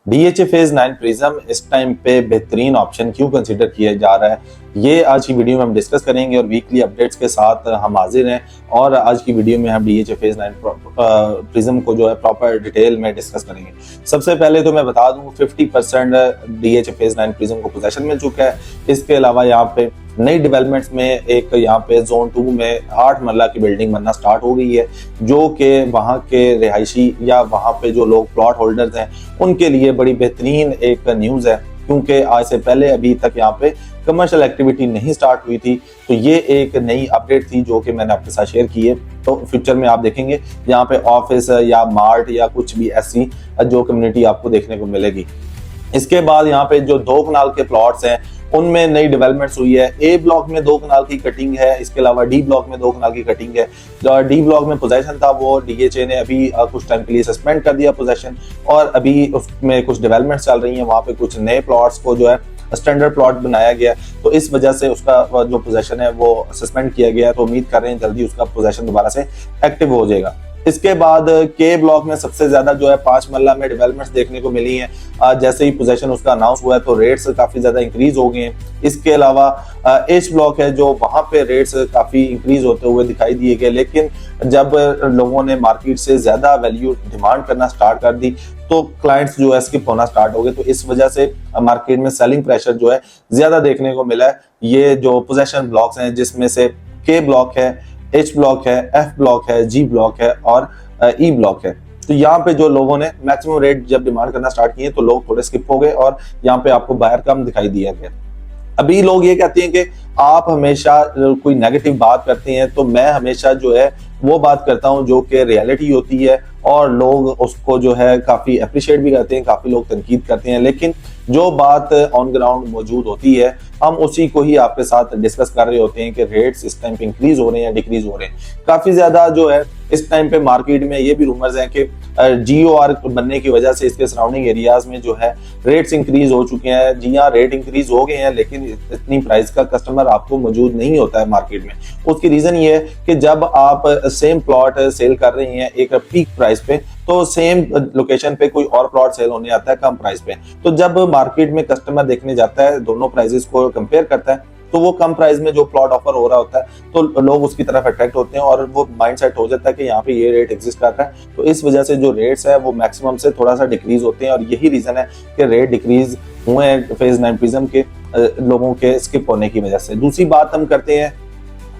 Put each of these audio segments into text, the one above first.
DHA phase 9 prism इस time पे बेहतरीन ऑप्शन क्यों कंसीडर किया जा रहा है, ये आज की वीडियो में हम डिस्कस करेंगे और वीकली अपडेट्स के साथ हम हाजिर हैं। और आज की वीडियो में हम डीएचए फेज 9 प्रिज्म को जो है प्रॉपर डिटेल में डिस्कस करेंगे। सबसे पहले तो मैं बता दूं 50% डीएचए फेज 9 प्रिज्म को पोजेशन मिल चुका है। इसके अलावा यहाँ पे नई डेवलपमेंट्स में एक यहाँ पे जोन 2 में 8 मरला की बिल्डिंग बनना स्टार्ट हो गई है, जो कि वहाँ के रिहायशी या वहाँ पे जो लोग प्लॉट होल्डर्स हैं उनके लिए बड़ी बेहतरीन एक न्यूज़ है, क्योंकि आज से पहले अभी तक यहाँ पे कमर्शियल एक्टिविटी नहीं स्टार्ट हुई थी। तो ये एक नई अपडेट थी जो कि मैंने आपके साथ शेयर की है। तो फ्यूचर में आप देखेंगे यहाँ पे ऑफिस या मार्ट या कुछ भी ऐसी जो कम्युनिटी आपको देखने को मिलेगी। इसके बाद यहाँ पे जो 2 कनाल के प्लॉट्स हैं उनमें नई डेवलपमेंट्स हुई है। ए ब्लॉक में 2 कनाल की कटिंग है, इसके अलावा डी ब्लॉक में 2 कनाल की कटिंग है। जो डी ब्लॉक में पोजेशन था वो डीएचए ने अभी कुछ टाइम के लिए सस्पेंड कर दिया पोजेशन, और अभी उसमें कुछ डेवलपमेंट्स चल रही हैं। वहाँ पे कुछ नए प्लॉट्स को जो है स्टैंडर्ड प्लॉट बनाया गया, तो इस वजह से उसका जो पोजेशन है वो सस्पेंड किया गया। तो उम्मीद कर रहे हैं जल्दी उसका पोजेशन दोबारा से एक्टिव हो जाएगा। इसके बाद के ब्लॉक में सबसे ज्यादा जो है 5 मरला में डेवलपमेंट्स देखने को मिली हैं। जैसे ही पोजीशन उसका अनाउंस हुआ है तो रेट्स काफी ज्यादा इंक्रीज हो गए हैं। इसके अलावा एच ब्लॉक है जो वहां पे रेट्स काफी इंक्रीज होते हुए दिखाई दिए गए, लेकिन जब लोगों ने मार्केट से ज्यादा वैल्यू डिमांड करना स्टार्ट कर दी तो क्लाइंट्स जो है स्किप होना स्टार्ट हो गए। तो इस वजह से मार्केट में सेलिंग प्रेशर जो है ज्यादा देखने को मिला है। ये जो पोजीशन ब्लॉक्स हैं जिसमें से के ब्लॉक है, एच ब्लॉक है, एफ ब्लॉक है, जी ब्लॉक है और ई ब्लॉक है। तो यहाँ पे जो लोगों ने मैक्सिमम रेट जब डिमांड करना स्टार्ट किए तो लोग थोड़े स्किप हो गए और यहाँ पे आपको बायर कम दिखाई दिया गया। अभी लोग ये कहते हैं कि आप हमेशा कोई नेगेटिव बात करते हैं, तो मैं हमेशा जो है वो बात करता हूं जो कि रियलिटी होती है, और लोग उसको जो है काफी अप्रिशिएट भी करते हैं, काफी लोग तनकीद करते हैं। लेकिन जो बात ऑन ग्राउंड मौजूद होती है हम उसी को ही आपके साथ डिस्कस कर रहे होते हैं कि रेट्स इस टाइम पे इंक्रीज हो रहे हैं, डिक्रीज हो रहे हैं। काफी ज्यादा जो है इस टाइम पे मार्केट में ये भी रूमर्स हैं कि जीओआर बनने की वजह से इसके सराउंडिंग एरियाज में जो है रेट्स इंक्रीज हो चुके हैं। जी हाँ, रेट इंक्रीज हो गए हैं, लेकिन इतनी प्राइस का कस्टमर आपको मौजूद नहीं होता है मार्केट में। उसकी रीजन ये है कि जब आप सेम प्लॉट सेल कर रहे हैं एक पीक प्राइस पे, तो सेम लोकेशन पे कोई और प्लॉट सेल होने आता है कम प्राइस पे। तो जब मार्केट में कस्टमर देखने जाता है, दोनों प्राइसेस को कंपेयर करता है, तो वो कम प्राइस में जो प्लॉट ऑफर हो रहा होता है तो लोग उसकी तरफ अट्रैक्ट होते हैं और वो माइंडसेट हो जाता है कि यहाँ पे ये रेट एग्जिस्ट कर रहा है। तो इस वजह से जो रेट्स है वो मैक्सिमम से थोड़ा सा डिक्रीज होते हैं, और यही रीजन है कि रेट डिक्रीज हुए हैं फेज 9 प्रिज्म के लोगों के स्किप होने की वजह से। दूसरी बात हम करते हैं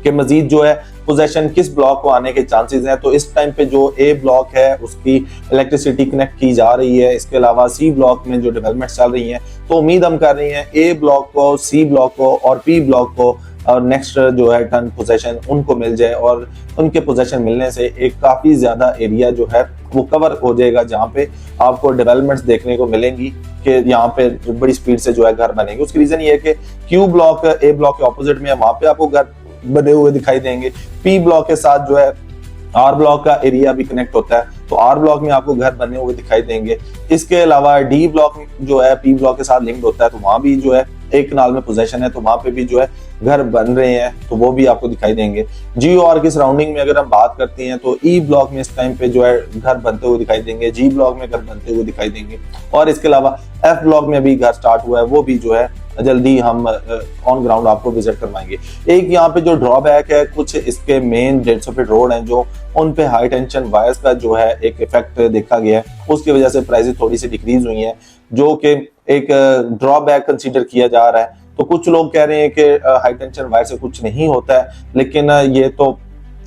कि मजीद जो है पोजेशन किस ब्लॉक को आने के चांसेस हैं। तो इस टाइम पे जो ए ब्लॉक है उसकी इलेक्ट्रिसिटी कनेक्ट की जा रही है। इसके अलावा सी ब्लॉक में जो डेवलपमेंट चल रही हैं, तो उम्मीद हम कर रहे हैं ए ब्लॉक को, सी ब्लॉक को और पी ब्लॉक को और नेक्स्ट जो है टर्न पोजेशन उनको मिल जाए, और उनके पोजेशन मिलने से एक काफी ज्यादा एरिया जो है वो कवर हो जाएगा, जहाँ पे आपको डेवलपमेंट्स देखने को मिलेंगी कि यहाँ पे बड़ी स्पीड से जो है घर बनेंगे। उसकी रीजन ये है कि क्यू ब्लॉक ए ब्लॉक के ऑपोजिट में है, वहां पे आपको घर बने हुए दिखाई देंगे। पी ब्लॉक के साथ जो है आर ब्लॉक का एरिया भी कनेक्ट होता है, तो आर ब्लॉक में आपको घर बने हुए दिखाई देंगे। इसके अलावा डी ब्लॉक जो है पी ब्लॉक के साथ लिंक्ड होता है, तो वहां भी जो है एक कनाल में पोजीशन है, तो वहां पे भी जो है घर बन रहे हैं, तो वो भी आपको दिखाई देंगे। जीओआर की सराउंडिंग में अगर हम बात करते हैं तो ई ब्लॉक में इस टाइम पे जो है घर बनते हुए दिखाई देंगे, जी ब्लॉक में घर बनते हुए दिखाई देंगे, और इसके अलावा एफ ब्लॉक में भी घर स्टार्ट हुआ है, वो भी जो है जल्दी हम ऑन ग्राउंड आपको विजिट करवाएंगे। एक यहाँ पे जो ड्रॉबैक है, कुछ इसके मेन 150 फीट रोड हैं जो उन पे हाई टेंशन वायर्स का जो है एक इफेक्ट देखा गया है, उसकी वजह से प्राइसेस थोड़ी सी डिक्रीज हुई हैं, जो कि एक ड्रॉबैक कंसीडर किया जा रहा है। तो कुछ लोग कह रहे हैं कि हाई टेंशन वायर से कुछ नहीं होता है, लेकिन ये तो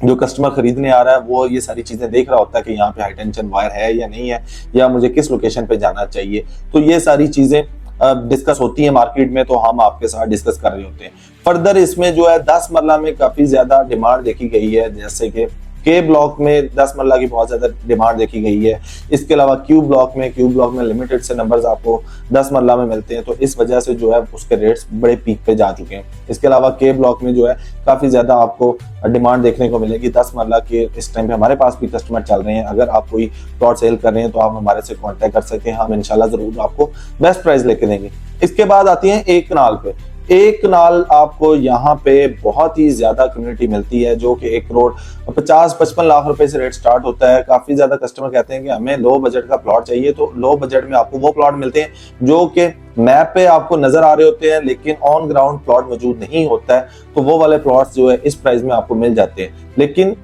जो कस्टमर खरीदने आ रहा है वो ये सारी चीजें देख रहा होता है कि यहाँ पे हाई टेंशन वायर है या नहीं है, या मुझे किस लोकेशन पे जाना चाहिए। तो ये सारी चीजें डिस्कस होती है मार्केट में, तो हम आपके साथ डिस्कस कर रहे होते हैं। फर्दर इसमें जो है 10 मरला में काफी ज्यादा डिमांड देखी गई है, जैसे कि के ब्लॉक में 10 मरला की बहुत ज्यादा डिमांड देखी गई है। इसके अलावा क्यू ब्लॉक में लिमिटेड से नंबर्स आपको 10 मरला में मिलते हैं, तो इस वजह से जो है उसके रेट्स बड़े पीक पे जा चुके हैं। इसके अलावा के ब्लॉक में जो है काफी ज्यादा आपको डिमांड देखने को मिलेगी 10 मरला के। इस टाइम पे हमारे पास भी कस्टमर चल रहे हैं, अगर आप कोई प्लॉट सेल कर रहे हैं तो आप हमारे से कॉन्टेक्ट कर सकते हैं, हम इंशाल्लाह जरूर आपको बेस्ट प्राइस लेके देंगे। इसके बाद आती है एक कनाल पे। एक कनाल आपको यहाँ पे बहुत ही ज्यादा कम्युनिटी मिलती है, जो कि 1,50-55 लाख रुपए से रेट स्टार्ट होता है। काफी ज्यादा कस्टमर कहते हैं कि हमें लो बजट का प्लॉट चाहिए, तो लो बजट में आपको वो प्लॉट मिलते हैं जो कि मैप पे आपको नजर आ रहे होते हैं, लेकिन ऑन ग्राउंड प्लॉट मौजूद नहीं होता है। तो वो वाले प्लॉट्स जो है इस प्राइस में आपको मिल जाते हैं। लेकिन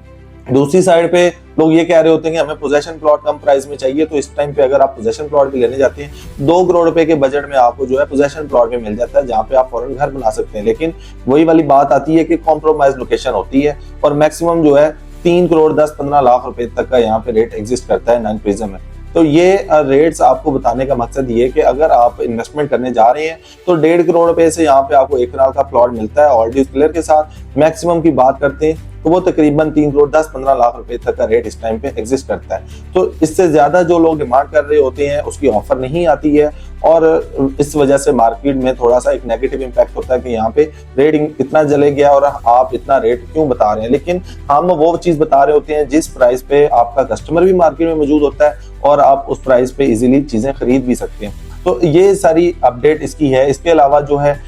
दूसरी साइड पे लोग ये कह रहे होते हैं कि हमें पोजेशन प्लॉट कम प्राइस में चाहिए, तो इस टाइम पे अगर आप पोजेशन प्लॉट भी लेने जाते हैं 2 करोड़ रुपए के बजट में आपको जो है पोजेशन प्लॉट में मिल जाता है, जहां पे आप फौरन घर बना सकते हैं। लेकिन वही वाली बात आती है कि कॉम्प्रोमाइज लोकेशन होती है, और मैक्सिमम जो है 3 करोड़ 10-15 लाख रुपए तक का यहाँ पे रेट एग्जिस्ट करता है 9 प्रिज्म में। तो ये रेट्स आपको बताने का मकसद ये कि अगर आप इन्वेस्टमेंट करने जा रहे हैं तो 1.5 करोड़ रुपए से यहाँ पे आपको 1 कनाल का प्लॉट मिलता है। ऑलरेडी क्लियर के साथ मैक्सिमम की बात करते हैं तो वो तकरीबन 3 करोड़ 10-15 लाख रुपए तक का रेट इस टाइम पे एग्जिस्ट करता है। तो इससे ज्यादा जो लोग डिमांड कर रहे होते हैं उसकी ऑफर नहीं आती है, और इस वजह से मार्केट में थोड़ा सा एक नेगेटिव इंपैक्ट होता है कि यहाँ पे रेट इतना जले गया और आप इतना रेट क्यों बता रहे हैं। लेकिन हम वो चीज बता रहे होते हैं जिस प्राइस पे आपका कस्टमर भी मार्केट में मौजूद होता है और आप उस प्राइस पे इजीली चीजें खरीद भी सकते हैं। तो ये सारी अपडेट इसकी है। इसके अलावा जो है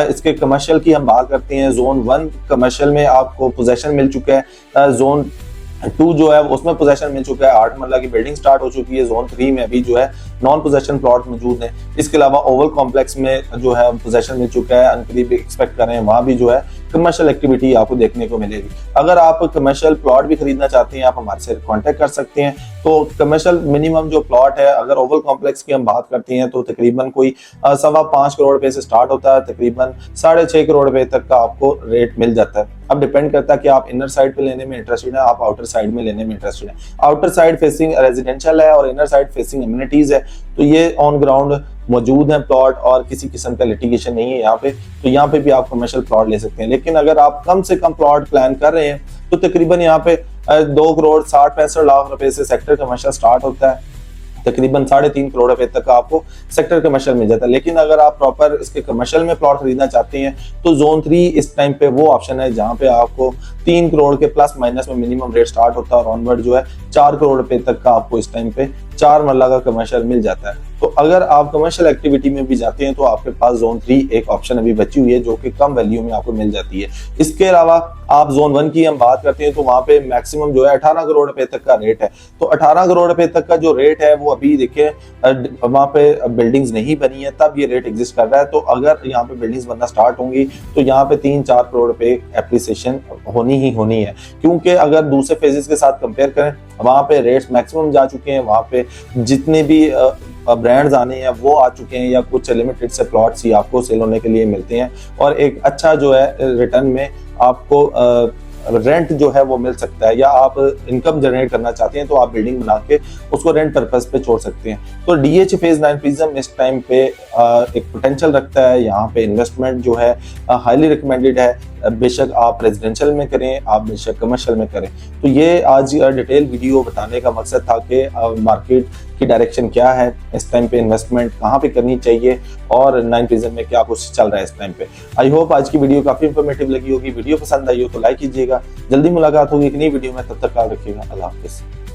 इसके कमर्शियल की हम बात करते हैं। जोन 1 कमर्शियल में आपको पोजेशन मिल चुका है, जोन 2 जो है उसमें पोजेशन मिल चुका है, 8 मरला की बिल्डिंग स्टार्ट हो चुकी है। जोन 3 में अभी जो है नॉन पोजेशन प्लॉट मौजूद है। इसके अलावा ओवल कॉम्प्लेक्स में जो है पोजेशन मिल चुका है, अनकरीब एक्सपेक्ट कर रहे हैं वहां भी जो है कमर्शियल एक्टिविटी आपको देखने को मिलेगी। अगर आप कमर्शियल प्लॉट भी खरीदना चाहते हैं आप हमारे से कांटेक्ट कर सकते हैं। तो कमर्शियल मिनिमम जो प्लॉट है, अगर ओवल कॉम्प्लेक्स की हम बात करते हैं तो तकरीबन कोई 5.25 करोड़ रुपए से स्टार्ट होता है, तकरीबन 6.5 करोड़ रुपए तक का आपको रेट मिल जाता है। अब डिपेंड करता है कि आप इनर साइड पे लेने में इंटरेस्टेड है, आप आउटर साइड में लेने में इंटरेस्टेड है। आउटर साइड फेसिंग रेजिडेंशियल है और इनर साइड फेसिंग एमिनिटीज है, तो ये ऑन ग्राउंड मौजूद है प्लॉट और किसी किस्म का लिटिगेशन नहीं है यहाँ पे। तो यहाँ पे भी आप कमर्शियल प्लॉट ले सकते हैं। लेकिन अगर आप कम से कम प्लॉट प्लान कर रहे हैं तो तकरीबन यहाँ पे 2 करोड़ 60-65 लाख रुपए से सेक्टर कमर्शियल स्टार्ट होता है, तकरीबन 3.5 करोड़ रुपए तक आपको सेक्टर कमर्शियल मिल जाता है। लेकिन अगर आप प्रॉपर इसके कमर्शियल में प्लॉट खरीदना चाहते हैं तो जोन 3 इस टाइम पे वो ऑप्शन है जहां पे आपको 3 करोड़ के प्लस माइनस में मिनिमम रेट स्टार्ट होता है और ऑनवर्ड जो है 4 करोड़ रुपए तक का आपको इस टाइम पे 4 मरला का कमर्शियल मिल जाता है। तो अगर आप कमर्शियल एक्टिविटी में भी जाते हैं तो आपके पास जोन 3 एक ऑप्शन अभी बची हुई है जो कि कम वैल्यू में आपको मिल जाती है। इसके अलावा आप जोन 1 की हम बात करते हैं तो वहां पे मैक्सिमम जो है 18 करोड़ रुपए तक का रेट है। तो 18 करोड़ रुपए तक का जो रेट है वो अभी देखिए वहां पे बिल्डिंग्स नहीं बनी है तब ये रेट एग्जिस्ट कर रहा है। तो अगर यहाँ पे बिल्डिंग्स बनना स्टार्ट होंगी तो यहाँ पे 3-4 करोड़ रुपए एप्रिसिएशन होनी ही होनी है, क्योंकि अगर दूसरे फेजेस के साथ कंपेयर करें वहां पे रेट्स मैक्सिमम जा चुके हैं, वहां पे जितने भी ब्रांड्स आने हैं वो आ चुके हैं या कुछ लिमिटेड से प्लॉट्स ही आपको सेल होने के लिए मिलते हैं और एक अच्छा जो है रिटर्न में आपको रेंट जो है वो मिल सकता है, या आप इनकम जनरेट करना चाहते हैं तो आप बिल्डिंग बना के उसको रेंट पर्पस पे छोड़ सकते हैं। तो DH फेज 9 प्रिज्म इस टाइम पे एक पोटेंशियल रखता है। यहाँ पे इन्वेस्टमेंट जो है हाईली रिकमेंडेड है। बेशक आप रेजिडेंशियल में करें, आप बेशक कमर्शियल में करें। तो ये आज डिटेल वीडियो बताने का मकसद था कि मार्केट की डायरेक्शन क्या है, इस टाइम पे इन्वेस्टमेंट कहाँ पे करनी चाहिए और 9 प्रिज्म में क्या कुछ चल रहा है इस टाइम पे। आई होप आज की वीडियो काफी इंफॉर्मेटिव लगी होगी। वीडियो पसंद आई हो तो लाइक कीजिएगा। जल्दी मुलाकात होगी एक नई वीडियो में, तब तक ख्याल रखिएगा। अल्लाह हाफिज़।